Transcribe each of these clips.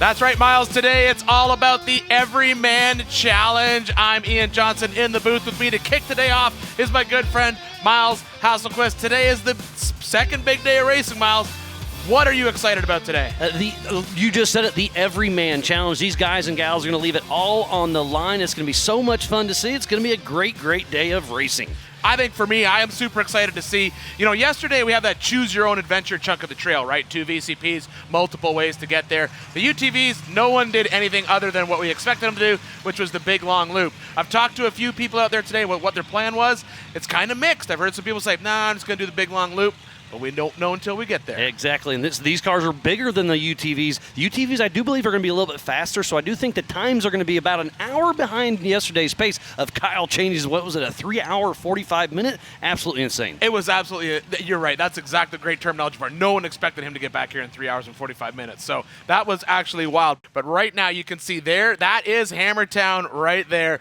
That's right, Miles. Today it's all about the Everyman Challenge. I'm Ian Johnson in the booth. With me to kick the day off is my good friend Miles Hasselquist. Today is the second big day of racing, Miles. What are you excited about today? You just said it, the Everyman Challenge. These guys and gals are going to leave it all on the line. It's going to be so much fun to see. It's going to be a great, great day of racing. I think for me, I am super excited to see. You know, yesterday we had that choose your own adventure chunk of the trail, right? 2 VCPs, multiple ways to get there. The UTVs, no one did anything other than what we expected them to do, which was the big long loop. I've talked to a few people out there today what their plan was. It's kind of mixed. I've heard some people say, nah, I'm just going to do the big long loop. But we don't know until we get there. Exactly, and these cars are bigger than the UTVs. The UTVs, I do believe, are going to be a little bit faster, so I do think the times are going to be about an hour behind yesterday's pace of Kyle Chaney's, what was it, a 3-hour, 45-minute? Absolutely insane. It was absolutely, you're right, that's exactly great terminology for it. No one expected him to get back here in 3 hours and 45 minutes, so that was actually wild. But right now, you can see there, that is Hammertown right there.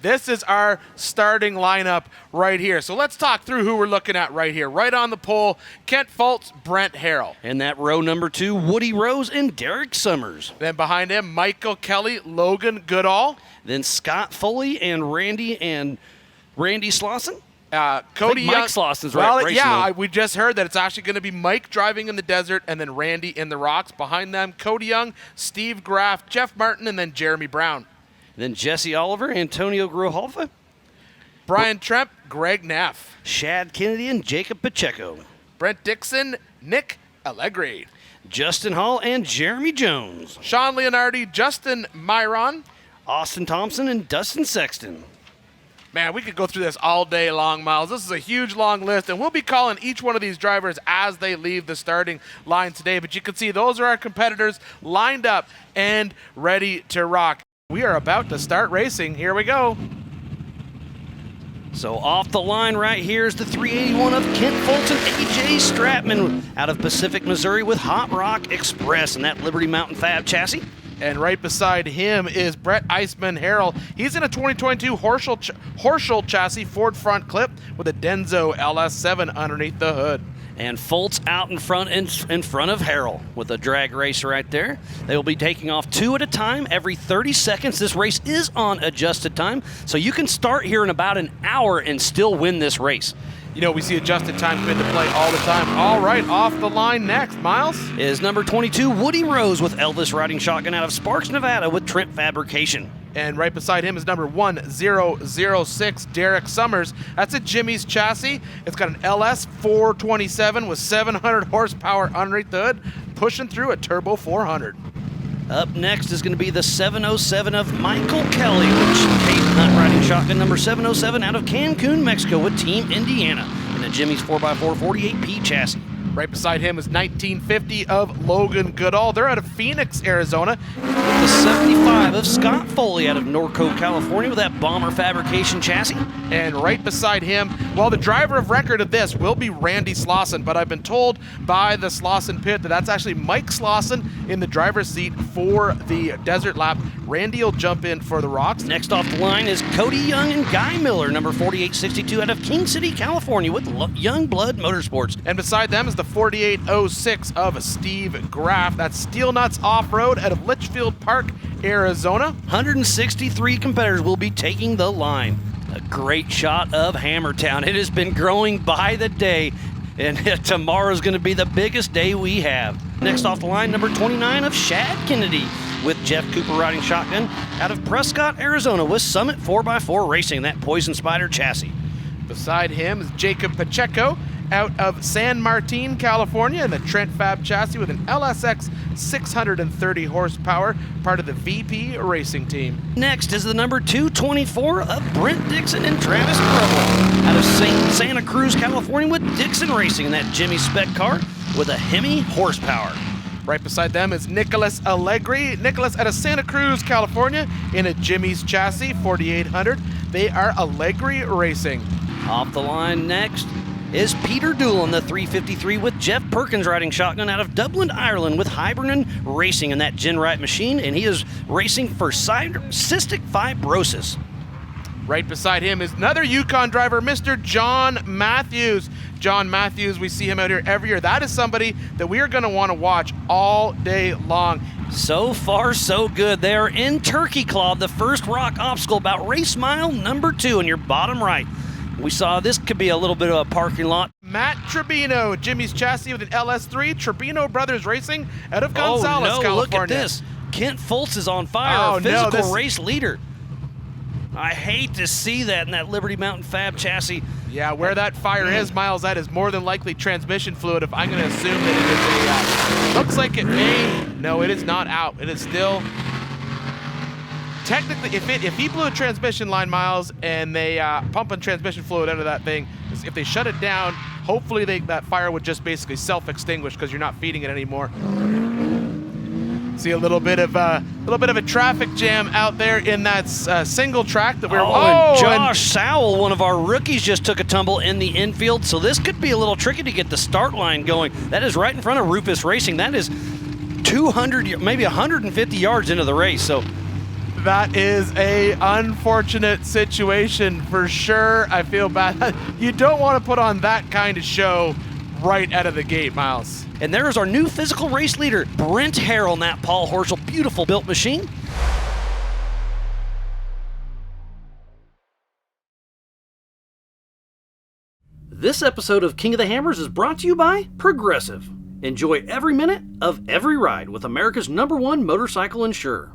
This is our starting lineup right here. So let's talk through who we're looking at right here. Right on the pole, Kent Fultz, Brent Harrell. And that row number 2, Woody Rose and Derek Summers. Then behind him, Michael Kelly, Logan Goodall. Then Scott Foley and Randy Slauson. Cody Young. Mike Slauson's right. Yeah, we just heard that it's actually going to be Mike driving in the desert and then Randy in the rocks. Behind them, Cody Young, Steve Graff, Jeff Martin, and then Jeremy Brown. Then Jesse Oliver, Antonio Grujalva. Brian Tremp, Greg Neff. Shad Kennedy and Jacob Pacheco. Brent Dixon, Nick Allegri. Justin Hall and Jeremy Jones. Sean Leonardi, Justin Myron. Austin Thompson and Dustin Sexton. Man, we could go through this all day long, Miles. This is a huge, long list, and we'll be calling each one of these drivers as they leave the starting line today. But you can see those are our competitors lined up and ready to rock. We are about to start racing. Here we go. So off the line right here is the 381 of Kent Fultz and AJ Stratman out of Pacific, Missouri with Hot Rock Express and that Liberty Mountain Fab chassis. And right beside him is Brett Iceman Harrell. He's in a 2022 Horschel chassis Ford front clip with a Denso LS7 underneath the hood. And Fultz out in front of Harrell with a drag race right there. They will be taking off 2 at a time every 30 seconds. This race is on adjusted time, so you can start here in about an hour and still win this race. You know, we see adjusted time come into play all the time. All right, off the line next, Miles. Is number 22, Woody Rose with Elvis riding shotgun out of Sparks, Nevada with Trent Fabrication. And right beside him is number 1006, Derek Summers. That's a Jimmy's chassis. It's got an LS 427 with 700 horsepower underneath the hood, pushing through a turbo 400. Up next is going to be the 707 of Michael Kelly, with Kate Hunt riding shotgun number 707 out of Cancun, Mexico with Team Indiana in a Jimmy's 4x4 48P chassis. Right beside him is 1950 of Logan Goodall. They're out of Phoenix, Arizona. With the 75 of Scott Foley out of Norco, California with that Bomber Fabrication chassis. And right beside him, well, the driver of record of this will be Randy Slauson, but I've been told by the Slauson pit that that's actually Mike Slauson in the driver's seat for the desert lap. Randy will jump in for the rocks. Next off the line is Cody Young and Guy Miller, number 4862 out of King City, California with Young Blood Motorsports. And beside them is the 4806 of Steve Graff. That's Steel Nuts Off-Road out of Litchfield Park, Arizona. 163 competitors will be taking the line. A great shot of Hammertown. It has been growing by the day, and tomorrow's going to be the biggest day we have. Next off the line, number 29 of Shad Kennedy with Jeff Cooper riding shotgun out of Prescott, Arizona with Summit 4x4 Racing, that Poison Spider chassis. Beside him is Jacob Pacheco out of San Martin, California, in the Trent Fab chassis with an LSX 630 horsepower, part of the VP Racing team. Next is the number 224 of Brent Dixon and Travis Preble out of Santa Cruz, California with Dixon Racing in that Jimmy Spec car with a Hemi horsepower. Right beside them is Nicholas Allegri. Nicholas out of Santa Cruz, California in a Jimmy's chassis 4800. They are Allegri Racing. Off the line next is Peter Doolin, the 353 with Jeff Perkins riding shotgun out of Dublin, Ireland with Hibernin Racing in that Gin Right machine, and he is racing for cystic fibrosis. Right beside him is another Yukon driver, Mr. John Matthews. John Matthews, we see him out here every year. That is somebody that we are going to want to watch all day long. So far, so good. They are in Turkey Claw, the first rock obstacle, about race mile number 2 in your bottom right. We saw this could be a little bit of a parking lot. Matt Trebino, Jimmy's chassis with an LS3, Trebino Brothers Racing out of Gonzales, oh, no, California. Look at this. Kent Foltz is on fire, Oh, our physical no, race leader. I hate to see that in that Liberty Mountain Fab chassis. Yeah, where that fire is, Miles, that is more than likely transmission fluid. If I'm going to assume that it is a, looks like it may, no, it is not out. It is still, technically, if he blew a transmission line, Miles, and they pumping transmission fluid out of that thing, if they shut it down, hopefully that fire would just basically self-extinguish because you're not feeding it anymore. See a little bit of a traffic jam out there in that single track that we're. And Josh Sowell, one of our rookies, just took a tumble in the infield, so this could be a little tricky to get the start line going. That is right in front of Rufus Racing. That is 200, maybe 150 yards into the race. So that is a unfortunate situation for sure. I feel bad. You don't want to put on that kind of show right out of the gate, Miles. And there's our new physical race leader, Brent Harrell, and that Paul Horschel, beautiful built machine. This episode of King of the Hammers is brought to you by Progressive. Enjoy every minute of every ride with America's #1 motorcycle insurer.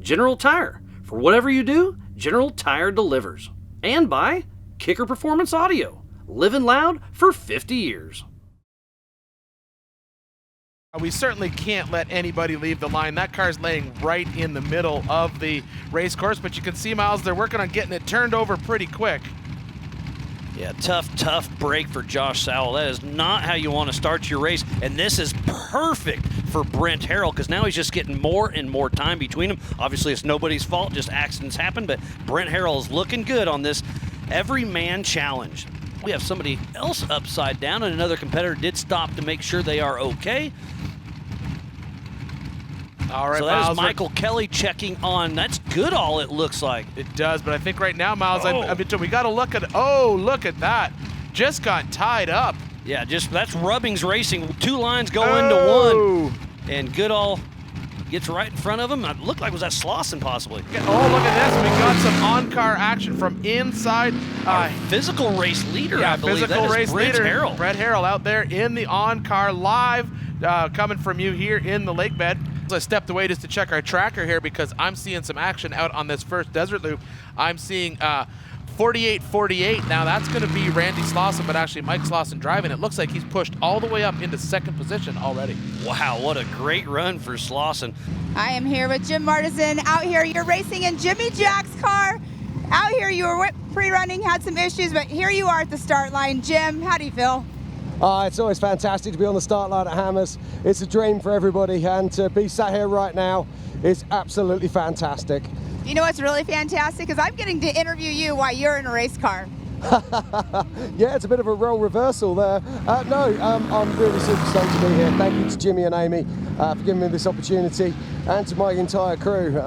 General Tire. For whatever you do, General Tire delivers. And by Kicker Performance Audio. Living loud for 50 years. We certainly can't let anybody leave the line. That car's laying right in the middle of the race course, but you can see, Miles, they're working on getting it turned over pretty quick. Yeah, tough break for Josh Sowell. That is not how you want to start your race, and this is perfect for Brent Harrell because now he's just getting more and more time between them. Obviously, it's nobody's fault, just accidents happen, but Brent Harrell is looking good on this every-man challenge. We have somebody else upside down, and another competitor did stop to make sure they are okay. All right, so that Miles, is Michael Kelly checking on. That's Goodall, it looks like. It does, but I think right now, Miles, we got to look at, look at that. Just got tied up. Yeah, that's Rubbings Racing. 2 lines go into 1. And Goodall gets right in front of him. It looked like, was that Slauson possibly? Oh, look at this. We got some on-car action from inside. Our physical race leader, I believe. Physical race leader. Harrell. Brett Harrell out there in the on-car live, coming from you here in the lake bed. I stepped away just to check our tracker here because I'm seeing some action out on this first desert loop. I'm seeing 48-48. Now that's going to be Randy Slauson, but actually Mike Slauson driving. It looks like he's pushed all the way up into second position already. Wow, what a great run for Slauson. I am here with Jim Martison. Out here, you're racing in Jimmy Jack's car. Out here, you were pre-running, had some issues, but here you are at the start line. Jim, how do you feel? It's always fantastic to be on the start line at Hammers. It's a dream for everybody, and to be sat here right now is absolutely fantastic. You know what's really fantastic? Because I'm getting to interview you while you're in a race car. Yeah, it's a bit of a role reversal there. I'm really super stoked to be here. Thank you to Jimmy and Amy for giving me this opportunity, and to my entire crew.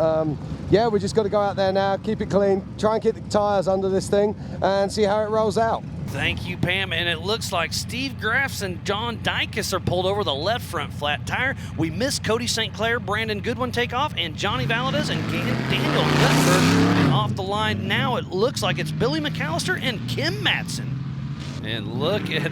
Yeah, we just got to go out there now, keep it clean, try and keep the tyres under this thing, and see how it rolls out. Thank you, Pam. And it looks like Steve Graffs and John Dykus are pulled over the left front flat tire. We missed Cody St. Clair, Brandon Goodwin take off, and Johnny Valadez and Daniel Gutberg. And off the line now, it looks like it's Billy McAllister and Kim Matson. And look at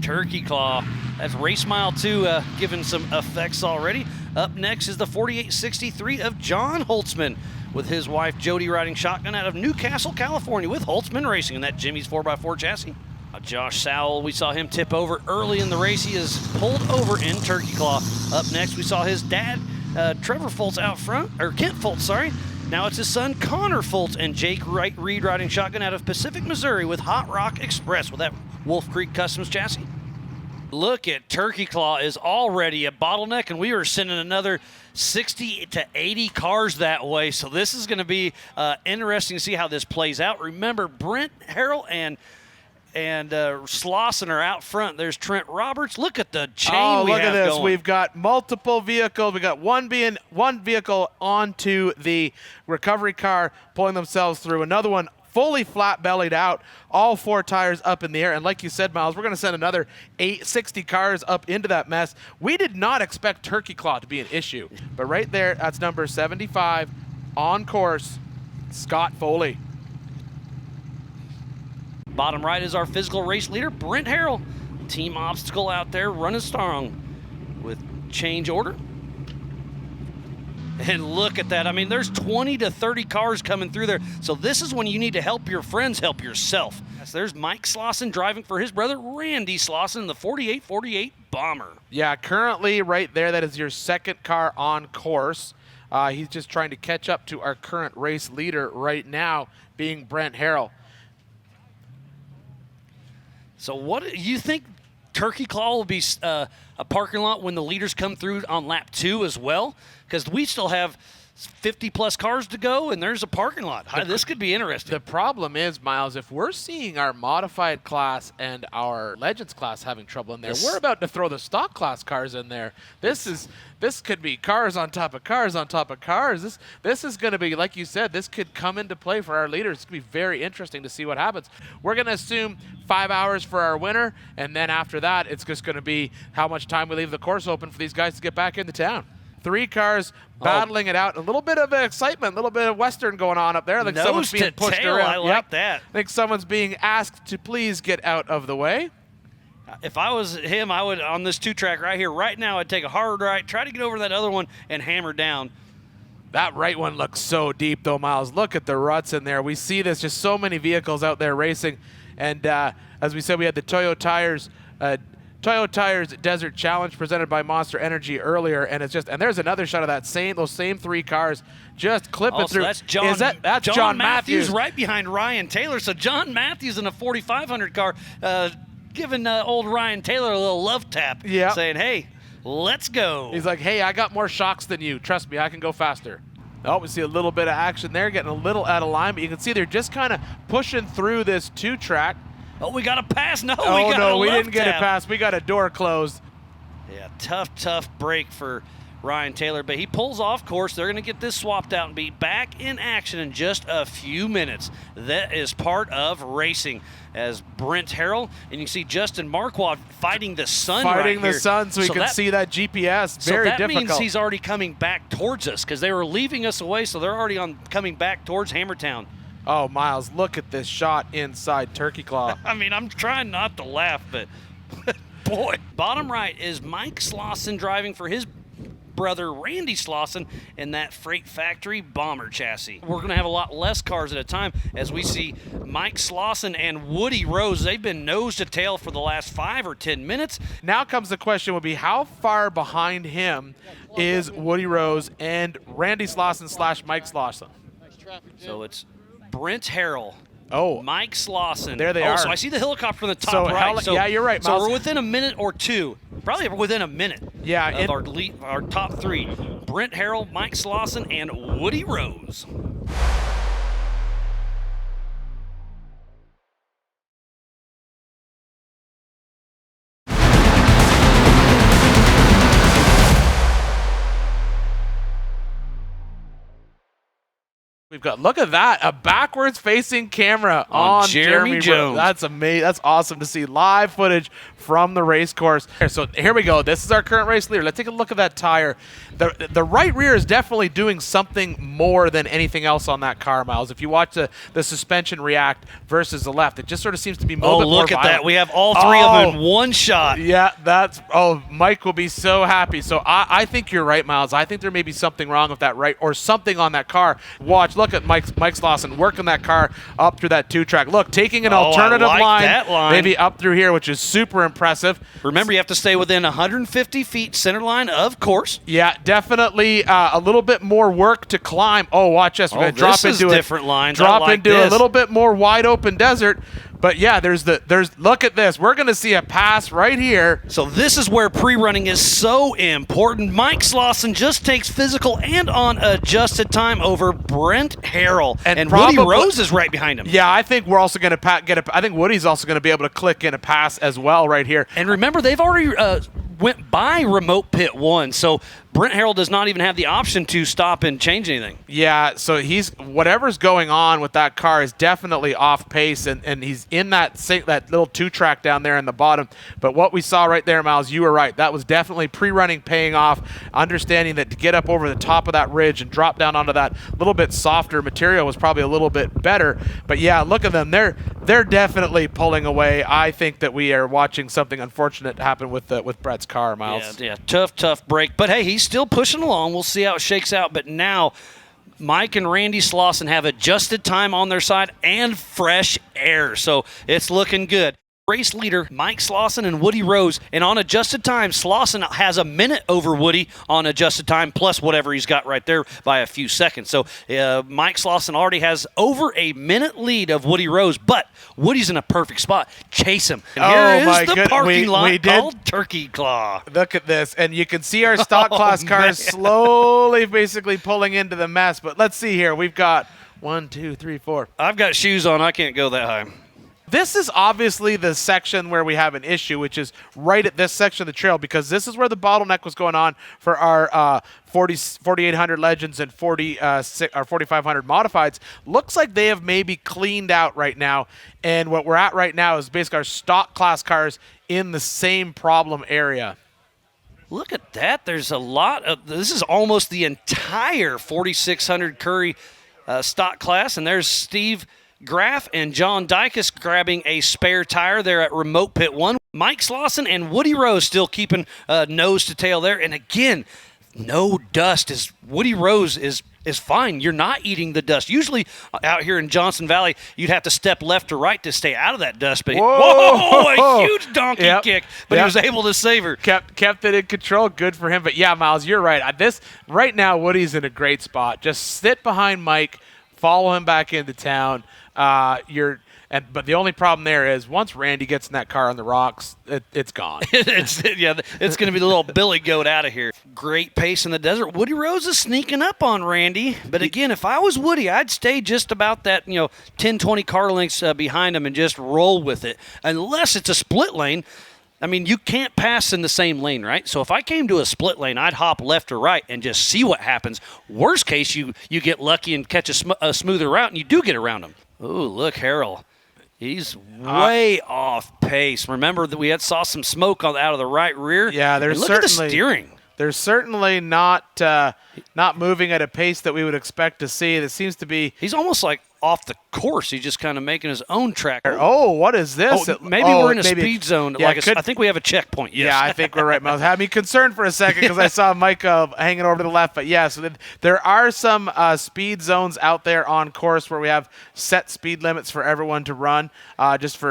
Turkey Claw. That's race mile 2 giving some effects already. Up next is the 4863 of John Holtzman, with his wife Jody riding shotgun out of Newcastle, California, with Holtzman Racing in that Jimmy's 4x4 chassis. Josh Sowell, we saw him tip over early in the race. He is pulled over in Turkey Claw. Up next, we saw his dad, Trevor Foltz, out front, or Kent Foltz, sorry. Now it's his son, Connor Foltz, and Jake Reed riding shotgun out of Pacific, Missouri, with Hot Rock Express with that Wolf Creek Customs chassis. Look at Turkey Claw is already a bottleneck, and we are sending another 60 to 80 cars that way. So this is going to be interesting to see how this plays out. Remember, Brent Harrell and Slauson are out front. There's Trent Roberts. Look at the chain we have going. Oh, look at this. Going. We've got multiple vehicles. We got one vehicle onto the recovery car, pulling themselves through. Another one fully flat-bellied out, all 4 tires up in the air. And like you said, Miles, we're going to send another 60 cars up into that mess. We did not expect Turkey Claw to be an issue. But right there, that's number 75 on course, Scott Foley. Bottom right is our physical race leader, Brent Harrell. Team obstacle out there running strong with change order. And look at that. I mean, there's 20 to 30 cars coming through there. So this is when you need to help your friends help yourself. Yes, there's Mike Slauson driving for his brother, Randy Slauson, the 4848 Bomber. Yeah, currently right there, that is your second car on course. He's just trying to catch up to our current race leader right now, being Brent Harrell. So what do you think? Turkey Claw will be a parking lot when the leaders come through on lap 2 as well? Because we still have 50-plus cars to go, and there's a parking lot. This could be interesting. The problem is, Miles, if we're seeing our modified class and our Legends class having trouble in there, we're about to throw the stock class cars in there. This could be cars on top of cars on top of cars. This is going to be, like you said, this could come into play for our leaders. It's going to be very interesting to see what happens. We're going to assume 5 hours for our winner, and then after that, it's just going to be how much time we leave the course open for these guys to get back into town. 3 cars battling it out. A little bit of excitement, a little bit of Western going on up there. I think someone's being pushed around. I like that. I think someone's being asked to please get out of the way. If I was him, I would, on this 2-track right here, right now, I'd take a hard right, try to get over that other one, and hammer down. That right one looks so deep, though, Miles. Look at the ruts in there. We see this, just so many vehicles out there racing. And as we said, we had the Toyo Tires Desert Challenge presented by Monster Energy earlier, and there's another shot of those same 3 cars just clipping through. That's John. That's John Matthews right behind Ryan Taylor. So John Matthews in a 4500 car, giving old Ryan Taylor a little love tap, saying, "Hey, let's go." He's like, "Hey, I got more shocks than you. Trust me, I can go faster." Oh, we see a little bit of action there, getting a little out of line, but you can see they're just kind of pushing through this 2-track. Oh, we got a pass. No, we didn't get a pass. We got a door closed. Yeah, tough break for Ryan Taylor, but he pulls off course. They're going to get this swapped out and be back in action in just a few minutes. That is part of racing. As Brent Harrell, and you see Justin Marquardt fighting the sun so he can see that GPS. Very difficult. So that means he's already coming back towards us because they were leaving us away, so they're already coming back towards Hammertown. Oh, Miles, look at this shot inside Turkey Claw. I mean, I'm trying not to laugh, but boy. Bottom right is Mike Slauson driving for his brother Randy Slauson in that Freight Factory Bomber chassis. We're going to have a lot less cars at a time as we see Mike Slauson and Woody Rose. They've been nose to tail for the last 5 or 10 minutes. Now comes the question would be how far behind him is Woody Rose and Randy Slauson / Mike Slauson? So it's Brent Harrell. Oh, Mike Slauson. There they are. So I see the helicopter from the top right. Yeah, you're right, Miles. So we're within a minute or 2. Probably within a minute. Yeah, of our top 3. Brent Harrell, Mike Slauson, and Woody Rose. We've got, look at that, a backwards facing camera on Jeremy Jones. That's amazing. That's awesome to see live footage from the race course. So here we go. This is our current race leader. Let's take a look at that tire. The right rear is definitely doing something more than anything else on that car, Miles. If you watch the suspension react versus the left, it just sort of seems to be more. Oh, look at that. We have all 3 of them in one shot. Yeah, Mike will be so happy. So I think you're right, Miles. I think there may be something wrong with that right or something on that car. Watch. Look at Mike Slauson working that car up through that 2-track. Look, taking an alternative line, maybe up through here, which is super impressive. Remember, you have to stay within 150 feet center line, of course. Yeah, definitely a little bit more work to climb. Oh, watch this. We're going to drop into a different line. Drop into a little bit more wide open desert. But yeah, look at this. We're going to see a pass right here. So this is where pre-running is so important. Mike Slauson just takes physical and on adjusted time over Brent Harrell. And Woody Rose is right behind him. Yeah, I think we're also going to I think Woody's also going to be able to click in a pass as well right here. And remember, they've already went by remote pit 1, so Brent Harrell does not even have the option to stop and change anything. Yeah, so whatever's going on with that car is definitely off pace, and he's in that little 2-track down there in the bottom. But what we saw right there, Miles, you were right. That was definitely pre-running paying off, understanding that to get up over the top of that ridge and drop down onto that little bit softer material was probably a little bit better. But yeah, look at them. They're definitely pulling away. I think that we are watching something unfortunate happen with Brett's car, Miles. Yeah, tough break. But hey, he's still pushing along. We'll see how it shakes out. But now Mike and Randy Slauson have adjusted time on their side and fresh air. So it's looking good. Race leader Mike Slauson and Woody Rose, and on adjusted time, Slauson has a minute over Woody on adjusted time, plus whatever he's got right there by a few seconds. So Mike Slauson already has over a minute lead of Woody Rose, but Woody's in a perfect spot. Chase him. And here is the parking lot called Turkey Claw. Look at this, and you can see our stock class cars slowly basically pulling into the mess. But let's see here. We've got 1, 2, 3, 4. I've got shoes on. I can't go that high. This is obviously the section where we have an issue, which is right at this section of the trail, because this is where the bottleneck was going on for our 4800 Legends and 4500 Modifieds. Looks like they have maybe cleaned out right now, and what we're at right now is basically our stock class cars in the same problem area. Look at that. There's a lot of – this is almost the entire 4600 Curry stock class, and there's Steve Graff and John Dykus grabbing a spare tire there at remote pit 1. Mike Slauson and Woody Rose still keeping nose to tail there. And again, no dust. Woody Rose is fine. You're not eating the dust. Usually out here in Johnson Valley, you'd have to step left or right to stay out of that dust. But a huge donkey kick, but he was able to save her. Kept it in control. Good for him. But yeah, Miles, you're right. Right now, Woody's in a great spot. Just sit behind Mike, follow him back into town. But the only problem there is once Randy gets in that car on the rocks, it's gone. It's going to be the little Billy Goat out of here. Great pace in the desert. Woody Rose is sneaking up on Randy. But again, if I was Woody, I'd stay just about that 10, 20 car lengths behind him and just roll with it. Unless it's a split lane. I mean, you can't pass in the same lane, right? So if I came to a split lane, I'd hop left or right and just see what happens. Worst case, you get lucky and catch a smoother route, and you do get around him. Ooh, look, Harrell. He's way off pace. Remember that we saw some smoke out of the right rear? Yeah, look at the steering. They're certainly not moving at a pace that we would expect to see. That seems to be... He's almost like off the course. He's just kind of making his own track. Oh, what is this? Maybe we're in a speed zone. Yeah, I think we have a checkpoint. Yes. Yeah, I think we're right, Miles. Had me concerned for a second because I saw Mike hanging over to the left. But yeah, so there are some speed zones out there on course where we have set speed limits for everyone to run, just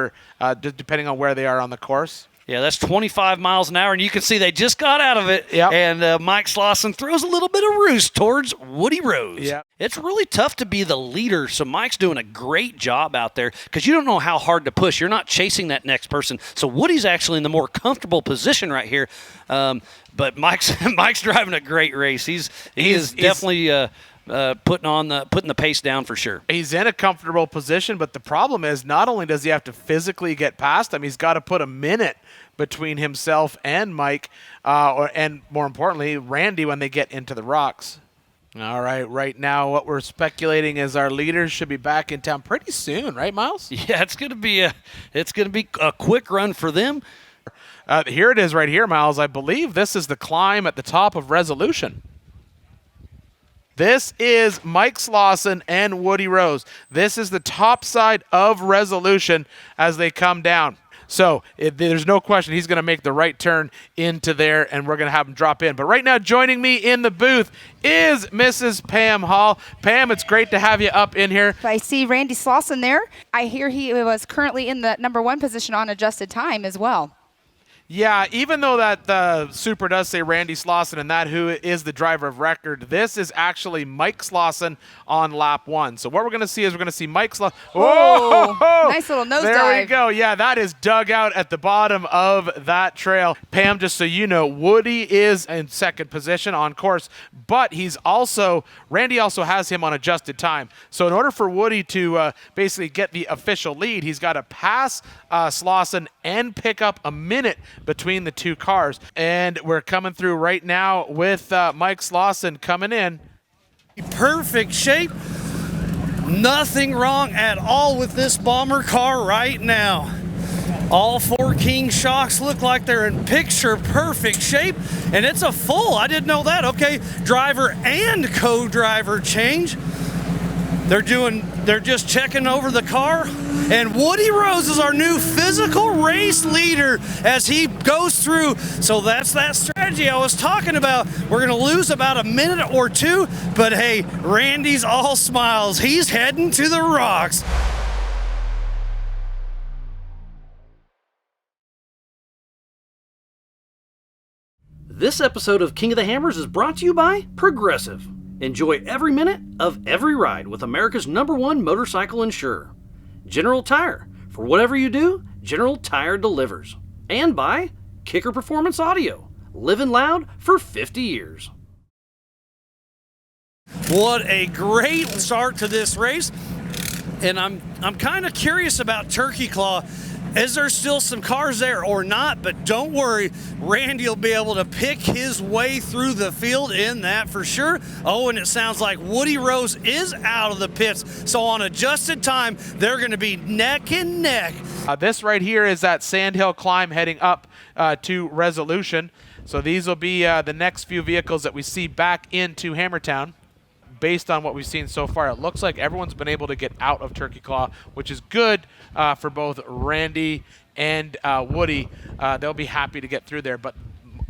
depending on where they are on the course. Yeah, that's 25 miles an hour, and you can see they just got out of it. Yep. And Mike Slauson throws a little bit of roost towards Woody Rose. Yep. It's really tough to be the leader, so Mike's doing a great job out there because you don't know how hard to push. You're not chasing that next person. So Woody's actually in the more comfortable position right here. But Mike's driving a great race. He's definitely putting the pace down for sure. He's in a comfortable position, but the problem is not only does he have to physically get past him, he's got to put a minute between himself and Mike, and more importantly, Randy when they get into the rocks. All right now what we're speculating is our leaders should be back in town pretty soon, right, Miles? Yeah, it's gonna be a quick run for them. Here it is right here, Miles. I believe this is the climb at the top of Resolution. This is Mike Slauson and Woody Rose. This is the top side of Resolution as they come down. So there's no question he's going to make the right turn into there, and we're going to have him drop in. But right now, joining me in the booth is Mrs. Pam Hall. Pam, it's great to have you up in here. I see Randy Slauson there. I hear he was currently in the #1 position on adjusted time as well. Yeah, even though that the Super does say Randy Slauson and that who is the driver of record, this is actually Mike Slauson on lap 1. So what we're going to see is we're going to see Mike Slauson. Oh, nice little nosedive. There we go. Yeah, that is dug out at the bottom of that trail. Pam, just so you know, Woody is in second position on course, but Randy also has him on adjusted time. So in order for Woody to basically get the official lead, he's got to pass Slauson and pick up a minute between the two cars. And we're coming through right now with Mike Slauson coming in. Perfect shape. Nothing wrong at all with this bomber car right now. All 4 King shocks look like they're in picture perfect shape, and it's a full. I didn't know that. Okay, driver and co-driver change. They're just checking over the car, and Woody Rose is our new physical race leader as he goes through. So that's that strategy I was talking about. We're gonna lose about a minute or two, but hey, Randy's all smiles. He's heading to the rocks. This episode of King of the Hammers is brought to you by Progressive. Enjoy every minute of every ride with America's #1 motorcycle insurer. General Tire. For whatever you do, General Tire delivers. And by Kicker Performance Audio. Living loud for 50 years. What a great start to this race. And I'm kind of curious about Turkey Claw. Is there still some cars there or not? But don't worry, Randy will be able to pick his way through the field in that for sure. Oh, and it sounds like Woody Rose is out of the pits. So on adjusted time, they're going to be neck and neck. This right here is that Sandhill climb heading up to Resolution. So these will be the next few vehicles that we see back into Hammertown. Based on what we've seen so far, it looks like everyone's been able to get out of Turkey Claw, which is good for both Randy and Woody. They'll be happy to get through there. But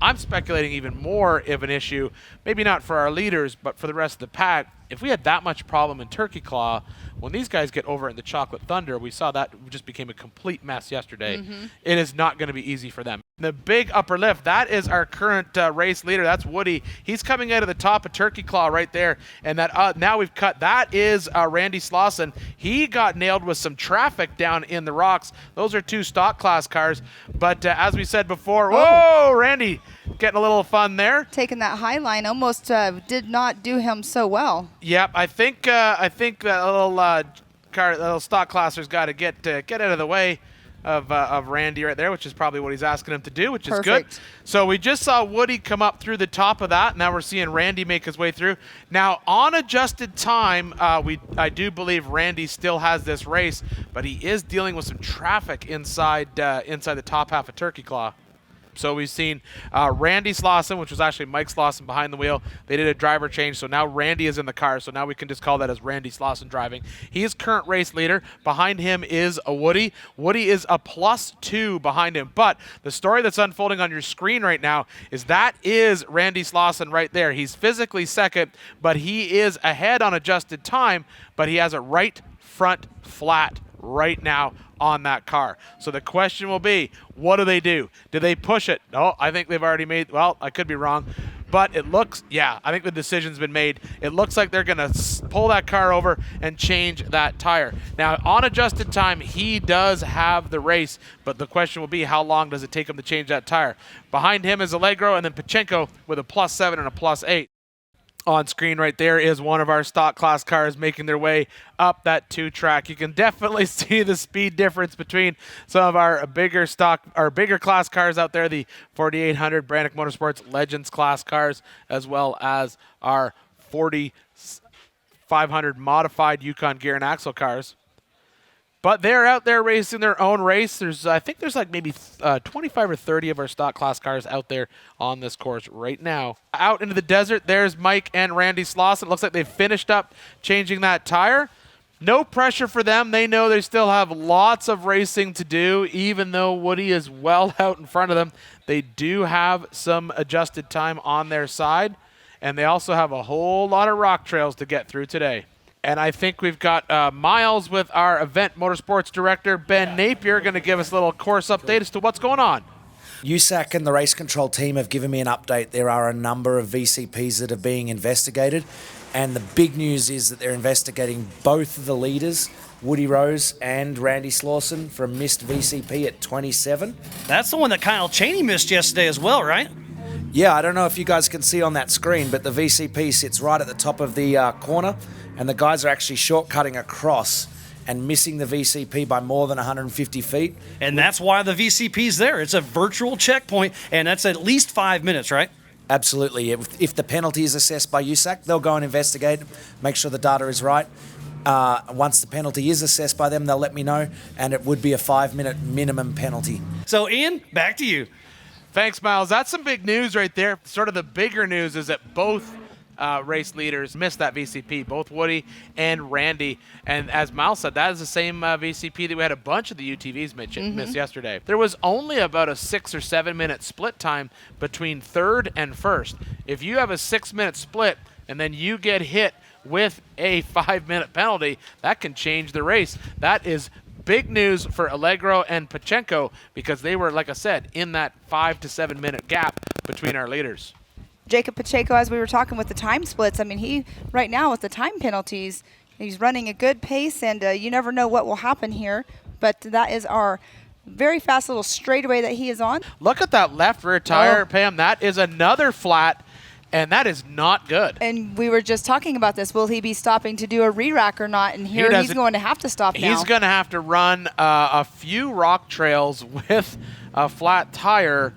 I'm speculating even more of an issue, maybe not for our leaders, but for the rest of the pack. If we had that much problem in Turkey Claw, when these guys get over in the Chocolate Thunder, we saw that just became a complete mess yesterday. It is not going to be easy for them. The big upper lift, that is our current race leader. That's Woody. He's coming out of the top of Turkey Claw right there. And that now we've cut. That is Randy Slauson. He got nailed with some traffic down in the rocks. Those are 2 stock class cars. But as we said before, whoa, Randy getting a little fun there. Taking that high line almost did not do him so well. Yep, I think that little stock classer's got to get out of the way of Randy right there, which is probably what he's asking him to do, which is good. So we just saw Woody come up through the top of that. Now we're seeing Randy make his way through. Now on adjusted time, I do believe Randy still has this race, but he is dealing with some traffic inside the top half of Turkey Claw. So we've seen Randy Slauson, which was actually Mike Slauson behind the wheel. They did a driver change, so now Randy is in the car. So now we can just call that as Randy Slauson driving. He is current race leader. Behind him is a Woody. Woody is a +2 behind him. But the story that's unfolding on your screen right now is that is Randy Slauson right there. He's physically second, but he is ahead on adjusted time, but he has a right front flat right now on that car. So the question will be, what do they do? Do they push it? No, I think they've already made, well, I could be wrong, but it looks, yeah, I think the decision's been made. It looks like they're going to pull that car over and change that tire. Now, on adjusted time, he does have the race, but the question will be, how long does it take him to change that tire? Behind him is Allegro and then Pachenko with a +7 and a +8. On screen right there is one of our stock class cars making their way up that 2-track. You can definitely see the speed difference between some of our bigger class cars out there, the 4800 Brannick Motorsports Legends class cars, as well as our 4500 modified Yukon gear and axle cars. But they're out there racing their own race. I think there's like maybe 25 or 30 of our stock class cars out there on this course right now. Out into the desert, there's Mike and Randy Slauson. It looks like they've finished up changing that tire. No pressure for them. They know they still have lots of racing to do, even though Woody is well out in front of them. They do have some adjusted time on their side, and they also have a whole lot of rock trails to get through today. And I think we've got Miles with our event motorsports director, Ben Napier, going to give us a little course update as to what's going on. USAC and the race control team have given me an update. There are a number of VCPs that are being investigated. And the big news is that they're investigating both of the leaders, Woody Rose and Randy Slauson, for a missed VCP at 27. That's the one that Kyle Cheney missed yesterday as well, right? Yeah, I don't know if you guys can see on that screen, but the VCP sits right at the top of the corner, and the guys are actually shortcutting across and missing the VCP by more than 150 feet. And that's why the VCP's there. It's a virtual checkpoint, and that's at least 5 minutes, right? Absolutely. If the penalty is assessed by USAC, they'll go and investigate, make sure the data is right. Once the penalty is assessed by them, they'll let me know, and it would be a 5-minute minimum penalty. So, Ian, back to you. Thanks, Miles. That's some big news right there. Sort of the bigger news is that both race leaders missed that VCP, both Woody and Randy. And as Miles said, that is the same VCP that we had a bunch of the UTVs miss yesterday. There was only about a 6 or 7 minute split time between third and first. If you have a 6-minute split and then you get hit with a 5-minute penalty, that can change the race. That is big news for Allegro and Pachenko because they were, like I said, in that 5 to 7 minute gap between our leaders. Jacob Pacheco, as we were talking with the time splits, I mean, he right now with the time penalties, he's running a good pace, and you never know what will happen here. But that is our very fast little straightaway that he is on. Look at that left rear tire, Pam. That is another flat, and that is not good. And we were just talking about this. Will he be stopping to do a re-rack or not? And here he's going to have to stop now. He's going to have to run a few rock trails with a flat tire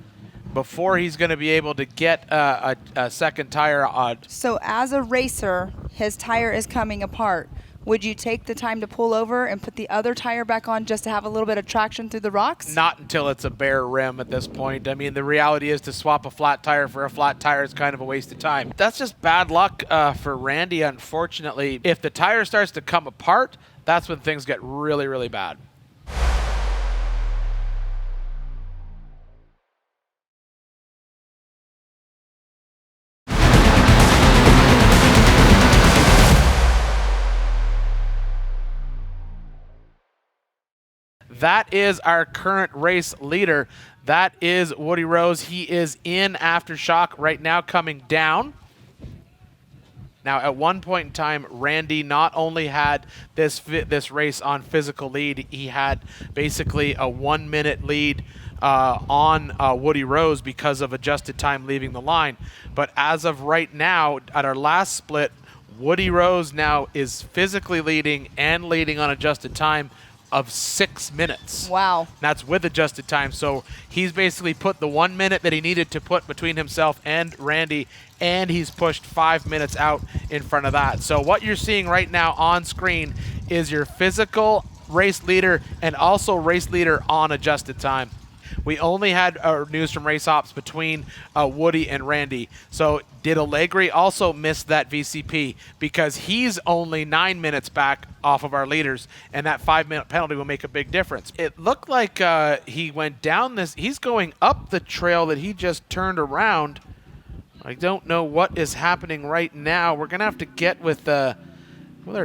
before he's going to be able to get a second tire on. So as a racer, his tire is coming apart. Would you take the time to pull over and put the other tire back on just to have a little bit of traction through the rocks? Not until it's a bare rim at this point. I mean, the reality is to swap a flat tire for a flat tire is kind of a waste of time. That's just bad luck for Randy, unfortunately. If the tire starts to come apart, that's when things get really, really bad. That is our current race leader. That is Woody Rose. He is in aftershock right now, coming down. Now, at one point in time, Randy not only had this race on physical lead, he had basically a 1-minute lead on Woody Rose because of adjusted time leaving the line. But as of right now, at our last split, Woody Rose now is physically leading and leading on adjusted time of 6 minutes. Wow. That's with adjusted time. So he's basically put the 1 minute that he needed to put between himself and Randy, and he's pushed 5 minutes out in front of that. So what you're seeing right now on screen is your physical race leader and also race leader on adjusted time. We only had news from race ops between Woody and Randy. So did Allegri also miss that VCP because he's only 9 minutes back off of our leaders, and that 5-minute penalty will make a big difference. It looked like he went down this. He's going up the trail that he just turned around. I don't know what is happening right now. We're going to have to get with our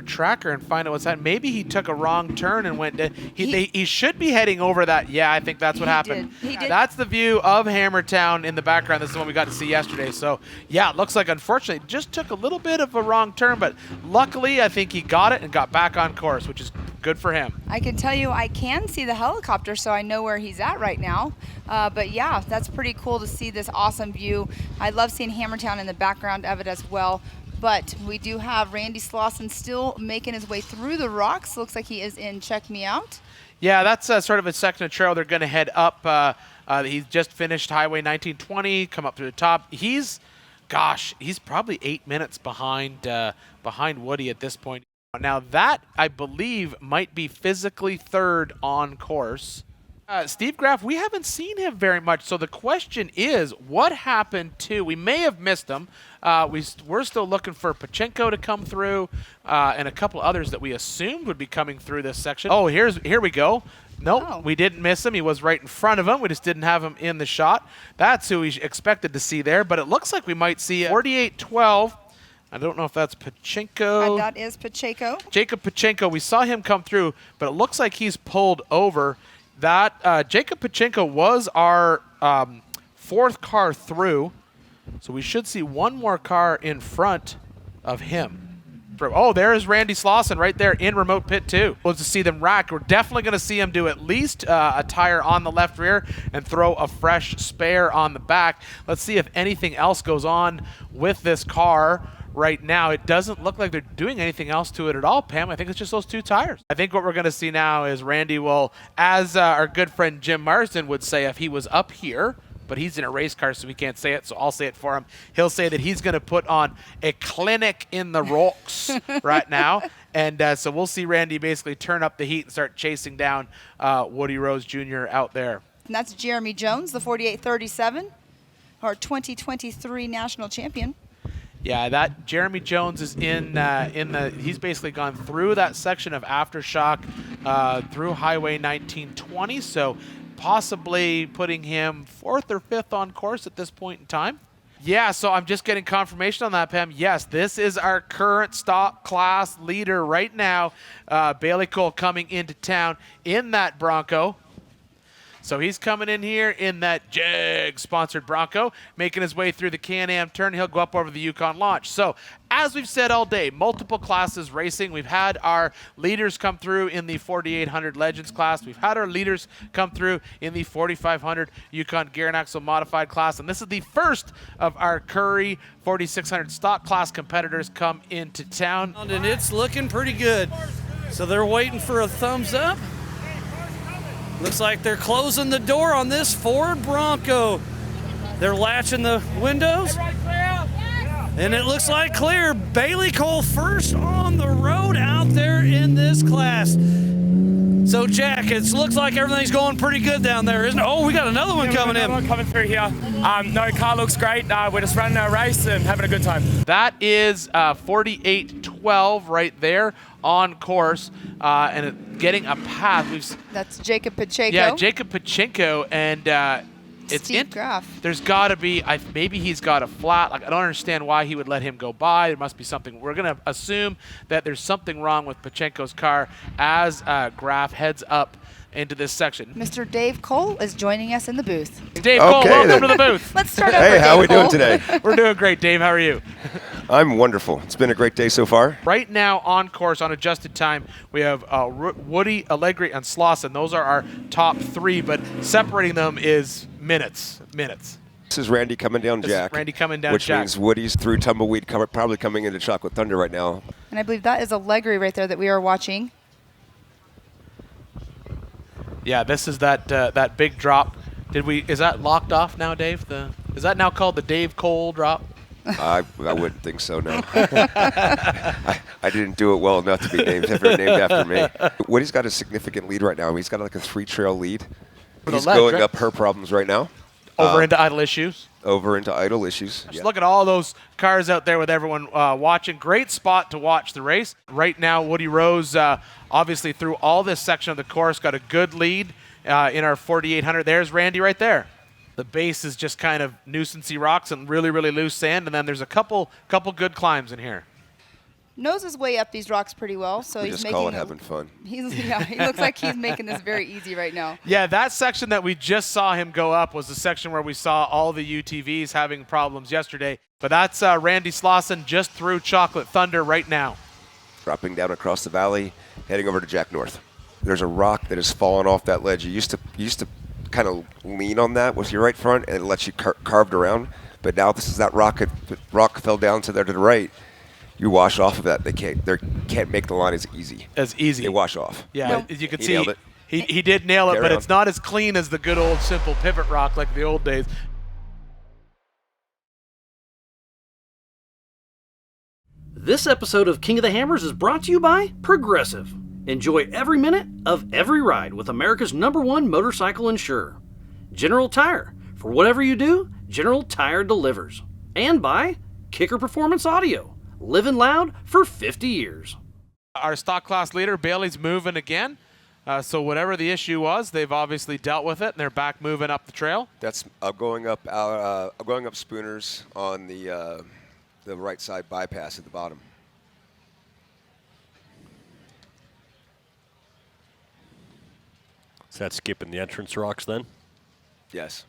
tracker and find out what's happening. Maybe he took a wrong turn and went. He should be heading over that. Yeah, I think that's what happened. He did. That's the view of Hammertown in the background. This is what we got to see yesterday. So, yeah, it looks like, unfortunately, just took a little bit of a wrong turn, but luckily I think he got it and got back on course, which is good for him. I can tell you I can see the helicopter, so I know where he's at right now. But, yeah, that's pretty cool to see this awesome view. I love seeing Hammertown in the background of it as well. But we do have Randy Slauson still making his way through the rocks. Looks like he is in Check Me Out. Yeah, that's sort of a section of trail. They're going to head up. He's just finished Highway 1920, come up through the top. He's probably 8 minutes behind Woody at this point. Now that, I believe, might be physically third on course. Steve Graff, we haven't seen him very much, so the question is, what happened to, we may have missed him, we're still looking for Pachenko to come through, and a couple others that we assumed would be coming through this section. Oh, here we go. Nope, We didn't miss him. He was right in front of him. We just didn't have him in the shot. That's who we expected to see there, but it looks like we might see 48-12. I don't know if that's Pachenko. That is Pacheco. Jacob Pachenko, we saw him come through, but it looks like he's pulled over. That Jacob Pachenko was our fourth car through, so we should see one more car in front of him. Oh, there's Randy Slauson right there in remote pit 2. We'll just see them rack. We're definitely going to see him do at least a tire on the left rear and throw a fresh spare on the back. Let's see if anything else goes on with this car right now. It doesn't look like they're doing anything else to it at all, Pam. I think it's just those 2 tires. I think what we're going to see now is Randy will, as our good friend Jim Marsden would say if he was up here, but he's in a race car, so we can't say it, so I'll say it for him. He'll say that he's going to put on a clinic in the rocks right now. And so we'll see Randy basically turn up the heat and start chasing down Woody Rose Jr. out there. And that's Jeremy Jones, the 4837, our 2023 national champion. Yeah, that Jeremy Jones is he's basically gone through that section of Aftershock through Highway 1920, so possibly putting him 4th or 5th on course at this point in time. Yeah, so I'm just getting confirmation on that, Pam. Yes, this is our current stock class leader right now. Bailey Cole coming into town in that Bronco. So he's coming in here in that Jag-sponsored Bronco, making his way through the Can-Am turn. He'll go up over the Yukon launch. So as we've said all day, multiple classes racing. We've had our leaders come through in the 4800 Legends class. We've had our leaders come through in the 4500 Yukon Gear and Axle Modified class. And this is the first of our Curry 4600 stock class competitors come into town. And it's looking pretty good. So they're waiting for a thumbs up. Looks like they're closing the door on this Ford Bronco. They're latching the windows. And it looks like clear. Bailey Cole first on the road out there in this class. So, Jack, it looks like everything's going pretty good down there, isn't it? Oh, we got another one coming in. One coming through here. No, car looks great. We're just running our race and having a good time. That is 4812 right there on course, and getting a path. That's Jacob Pacheco. Yeah, Jacob Pachenko, and it's Steve Graff. There's got to be, maybe he's got a flat. Like, I don't understand why he would let him go by. There must be something. We're going to assume that there's something wrong with Pachenko's car as Graff heads up into this section. Mr. Dave Cole is joining us in the booth. Dave Cole, welcome to the booth. Let's start over. Hey, how are we Dave doing Cole. today? We're doing great, Dave. How are you? I'm wonderful. It's been a great day so far. Right now on course, on adjusted time, we have Woody, Allegri, and Slauson. Those are our top 3, but separating them is minutes. This is Randy coming down Jack. Randy coming down which Jack. means Woody's through Tumbleweed, probably coming into Chocolate Thunder right now. And I believe that is Allegri right there that we are watching. Yeah, this is that big drop. Is that locked off now, Dave? Is that now called the Dave Cole drop? I wouldn't think so, no. I didn't do it well enough to be named after me. Woody's got a significant lead right now. He's got like a 3-trail lead. He's going up her problems right now. Over into idle issues. Yeah. Look at all those cars out there with everyone watching. Great spot to watch the race. Right now, Woody Rose, obviously through all this section of the course, got a good lead in our 4800. There's Randy right there. The base is just kind of nuisancey rocks and really, really loose sand, and then there's a couple good climbs in here. Knows his way up these rocks pretty well, so We he's just making call it having fun. He looks like he's making this very easy right now. Yeah, that section that we just saw him go up was the section where we saw all the UTVs having problems yesterday. But that's Randy Slauson just through Chocolate Thunder right now. Dropping down across the valley, heading over to Jack North. There's a rock that has fallen off that ledge. You used to kind of lean on that with your right front, and it lets you carved around. But now this is that rock. The rock fell down to the right. You wash off of that. They can't make the line as easy. They wash off. Yeah, as you can see, nailed it. He did nail it, Get but around. it's not as clean as the good old simple pivot rock like the old days. This episode of King of the Hammers is brought to you by Progressive. Enjoy every minute of every ride with America's #1 motorcycle insurer. General Tire. For whatever you do, General Tire delivers. And by Kicker Performance Audio. Living loud for 50 years. Our stock class leader, Bailey's moving again. So whatever the issue was, they've obviously dealt with it, and they're back moving up the trail. That's going up Spooners on the right side bypass at the bottom. Is that skipping the entrance rocks then? Yes.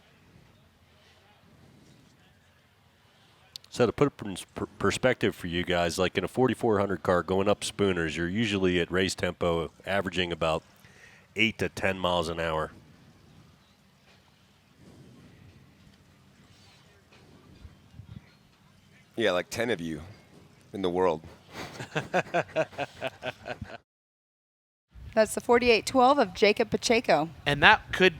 So to put it in perspective for you guys, like in a 4400 car going up Spooners, you're usually at race tempo averaging about 8 to 10 miles an hour. Yeah, like 10 of you in the world. That's the 48-12 of Jacob Pacheco. And that could,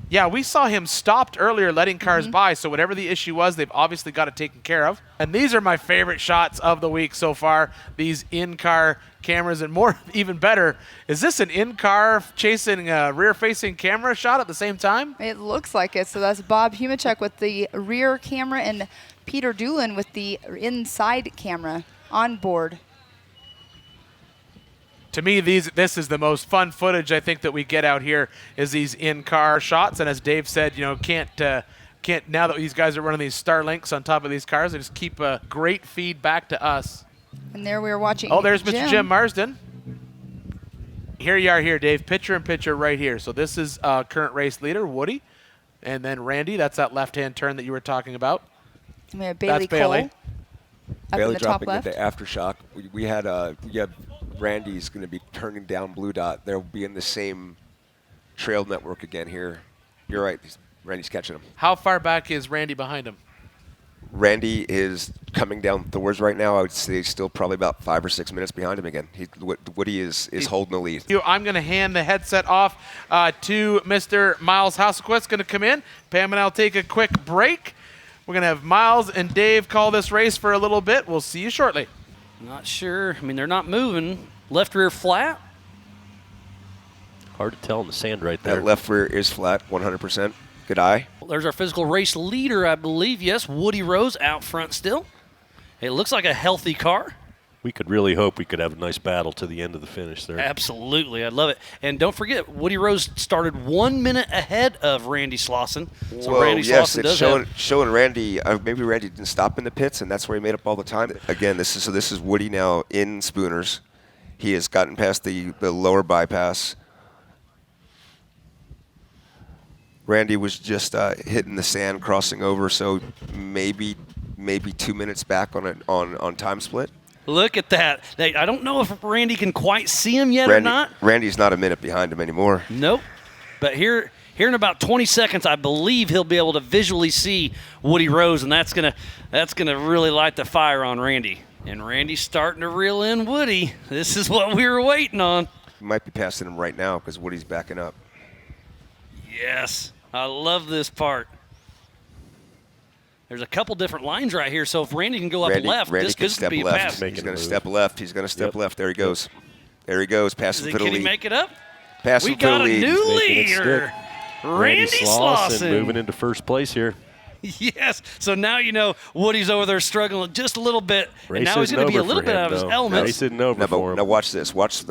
yeah, we saw him stopped earlier letting cars by, so whatever the issue was, they've obviously got it taken care of. And these are my favorite shots of the week so far, these in-car cameras, and more, even better, is this an in-car chasing a rear-facing camera shot at the same time? It looks like it. So that's Bob Humachek with the rear camera and Peter Doolin with the inside camera on board. To me, this is the most fun footage I think that we get out here is these in-car shots. And as Dave said, you know, can't now that these guys are running these Starlinks on top of these cars, they just keep a great feed back to us. And there we are watching. Oh, there's Mr. Jim Marsden. Here you are here, Dave. Picture in picture right here. So this is current race leader, Woody. And then Randy, that's that left-hand turn that you were talking about. And we have Bailey That's Bailey. Cole. Up Bailey in the top dropping left. into aftershock. We had Randy's going to be turning down Blue Dot. They'll be in the same trail network again here. You're right. Randy's catching him. How far back is Randy behind him? Randy is coming down Thor's right now. I would say he's still probably about 5 or 6 minutes behind him again. Woody is holding the lead. I'm going to hand the headset off to Mr. Miles Housequist. Going to come in. Pam and I'll take a quick break. We're going to have Miles and Dave call this race for a little bit. We'll see you shortly. Not sure. I mean, they're not moving. Left rear flat. Hard to tell in the sand right there. That left rear is flat, 100%. Good eye. There's our physical race leader, I believe. Yes, Woody Rose out front still. It looks like a healthy car. We could really hope we could have a nice battle to the end of the finish there. Absolutely. I love it. And don't forget, Woody Rose started 1 minute ahead of Randy Slauson. So Whoa, Randy yes, Slauson it's does showing Randy. Maybe Randy didn't stop in the pits, and that's where he made up all the time. Again, this is Woody now in Spooners. He has gotten past the lower bypass. Randy was just hitting the sand, crossing over, so maybe 2 minutes back on time split. Look at that. I don't know if Randy can quite see him yet or not. Randy's not a minute behind him anymore. Nope. But here in about 20 seconds, I believe he'll be able to visually see Woody Rose, and that's gonna really light the fire on Randy. And Randy's starting to reel in Woody. This is what we were waiting on. He might be passing him right now because Woody's backing up. Yes. I love this part. There's a couple different lines right here, so if Randy can go up left, Randy this can could step be a left. pass. He's going to step left. He's going to step left. There he goes. There he goes. Passing for the lead. Can he make it up? Passing We for the got a lead. new Making it leader. stick. Randy Slauson. moving into first place here. Yes. So now you know Woody's over there struggling just a little bit, and Race now he's isn't going to be a over little for bit him, out of his though. element. Race isn't over for him. Now watch this. Watch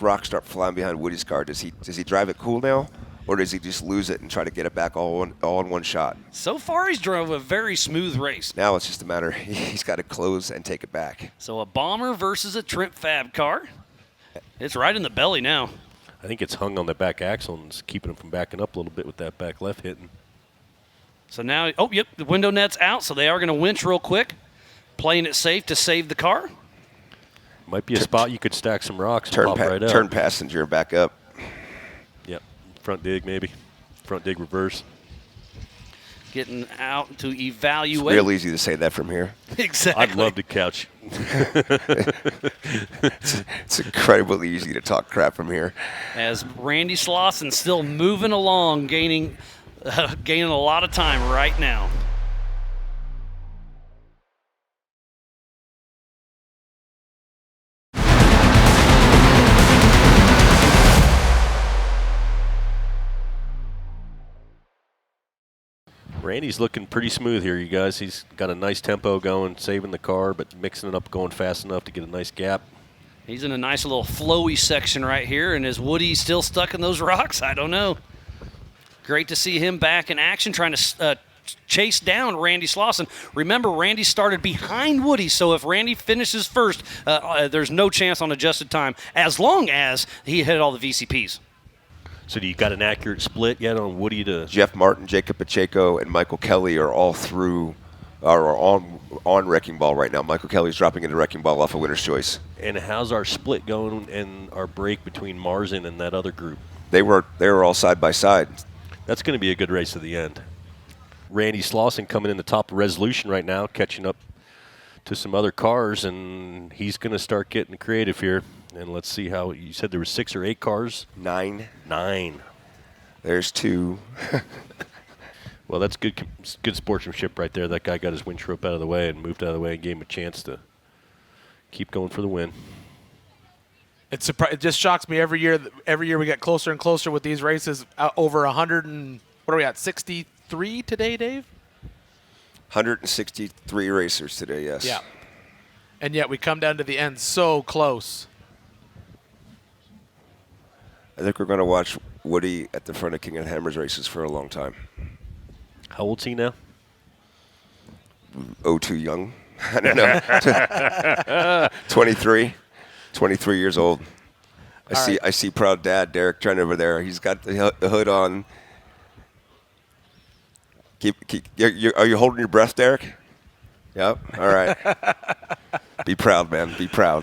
Rock start flying behind Woody's car. Does he drive it cool now, or does he just lose it and try to get it back all in one shot? So far, he's drove a very smooth race. Now it's just a matter he's got to close and take it back. So a Bomber versus a Trent Fab car. It's right in the belly now. I think it's hung on the back axle and it's keeping him from backing up a little bit with that back left hitting. So now, the window net's out, so they are going to winch real quick, playing it safe to save the car. Might be a spot you could stack some rocks and pop right up. Turn passenger and back up. Yep, front dig maybe. Front dig reverse. Getting out to evaluate. It's real easy to say that from here. Exactly. I'd love to couch. It's incredibly easy to talk crap from here. As Randy Slauson still moving along, gaining a lot of time right now. Randy's looking pretty smooth here, you guys. He's got a nice tempo going, saving the car, but mixing it up, going fast enough to get a nice gap. He's in a nice little flowy section right here, and is Woody still stuck in those rocks? I don't know. Great to see him back in action, trying to chase down Randy Slauson. Remember, Randy started behind Woody, so if Randy finishes first, there's no chance on adjusted time, as long as he hit all the VCPs. So do you got an accurate split yet on Woody to... Jeff Martin, Jacob Pacheco, and Michael Kelly are all on Wrecking Ball right now. Michael Kelly's dropping into Wrecking Ball off of Winner's Choice. And how's our split going and our break between Marzin and that other group? They were all side by side. That's going to be a good race to the end. Randy Slauson coming in the top of Resolution right now, catching up to some other cars, and he's going to start getting creative here. And let's see how, you said there were 6 or 8 cars? 9. 9. There's 2. Well, that's good sportsmanship right there. That guy got his winch rope out of the way and moved out of the way and gave him a chance to keep going for the win. It just shocks me every year. Every year we get closer and closer with these races. Over 100 and what are we at? 63 today, Dave? 163 racers today, yes. Yeah. And yet we come down to the end so close. I think we're going to watch Woody at the front of King of the Hammers races for a long time. How old's he now? Oh, too young. I don't know. 23 years old. I see proud dad Derek Trent over there. He's got the hood on. Are you holding your breath, Derek? Yep. All right. Be proud, man. Be proud.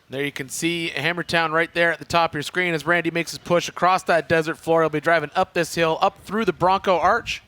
There you can see Hammertown right there at the top of your screen as Randy makes his push across that desert floor. He'll be driving up this hill, up through the Bronco Arch.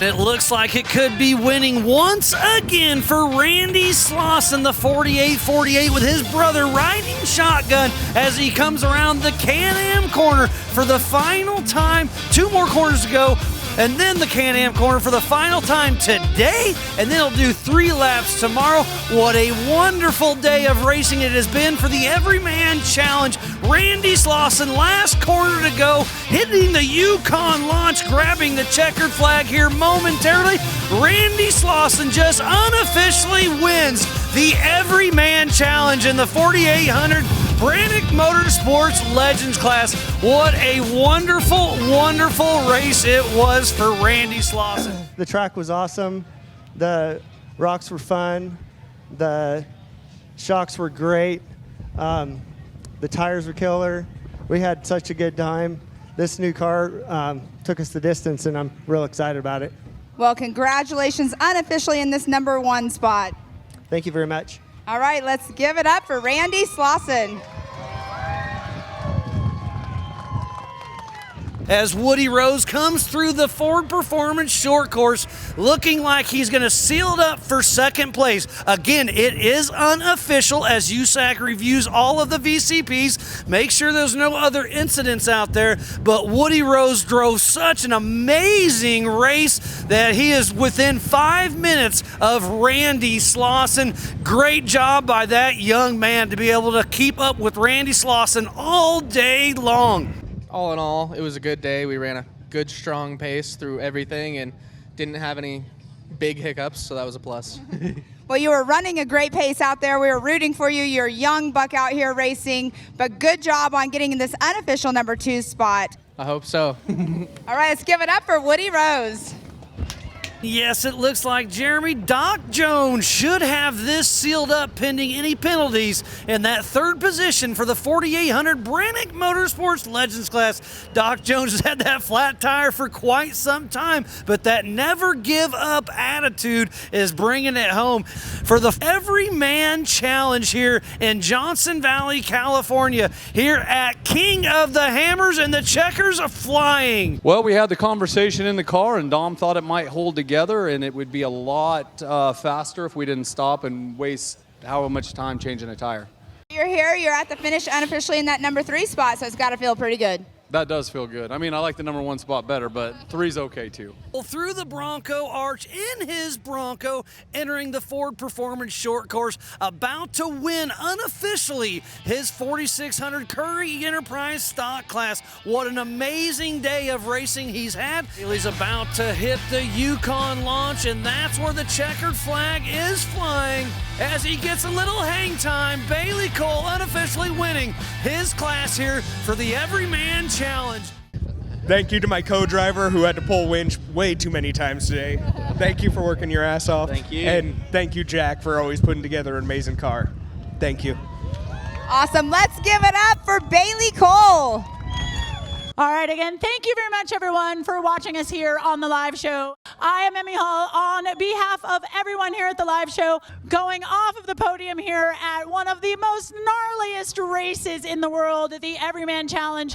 It looks like it could be winning once again for Randy Slauson, the 48-48 with his brother riding shotgun as he comes around the Can-Am corner for the final time. 2 more corners to go, and then the Can-Am corner for the final time today, and then he'll do 3 laps tomorrow. What a wonderful day of racing it has been for the Everyman Challenge. Randy Slauson, last corner to go, hitting the Yukon launch, grabbing the checkered flag here momentarily. Randy Slauson just unofficially wins the Everyman Challenge in the 4800 Brannick Motorsports Legends class. What a wonderful, wonderful race it was for Randy Slauson. The track was awesome. The rocks were fun. The shocks were great. The tires were killer. We had such a good time. This new car took us the distance, and I'm real excited about it. Well, congratulations unofficially in this #1 spot. Thank you very much. All right, let's give it up for Randy Slauson. As Woody Rose comes through the Ford Performance short course, looking like he's going to seal it up for second place. Again, it is unofficial as USAC reviews all of the VCPs. Make sure there's no other incidents out there, but Woody Rose drove such an amazing race that he is within 5 minutes of Randy Slauson. Great job by that young man to be able to keep up with Randy Slauson all day long. All in all, it was a good day. We ran a good, strong pace through everything and didn't have any big hiccups, so that was a plus. Well, you were running a great pace out there. We were rooting for you. You're a young buck out here racing, but good job on getting in this unofficial #2 spot. I hope so. All right, let's give it up for Woody Rose. Yes, it looks like Jeremy Doc Jones should have this sealed up pending any penalties in that 3rd position for the 4800 Brannick Motorsports Legends class. Doc Jones has had that flat tire for quite some time, but that never give up attitude is bringing it home for the Everyman Challenge here in Johnson Valley, California, here at King of the Hammers, and the checkers are flying. Well, we had the conversation in the car, and Dom thought it might hold together, and it would be a lot faster if we didn't stop and waste how much time changing a tire. You're here, you're at the finish unofficially in that #3 spot, so it's got to feel pretty good. That does feel good. I mean, I like the #1 spot better, but 3's okay too. Through the Bronco Arch in his Bronco, entering the Ford Performance short course, about to win unofficially his 4600 Currie Enterprise stock class. What an amazing day of racing he's had. He's about to hit the Yukon launch, and that's where the checkered flag is flying. As he gets a little hang time, Bailey Cole unofficially winning his class here for the Everyman Challenge. Thank you to my co-driver who had to pull winch way too many times today. Thank you for working your ass off. Thank you. And thank you, Jack, for always putting together an amazing car. Thank you. Awesome. Let's give it up for Bailey Cole. All right, again, thank you very much, everyone, for watching us here on the live show. I am Emmy Hall on behalf of everyone here at the live show, going off of the podium here at one of the most gnarliest races in the world, the Everyman Challenge.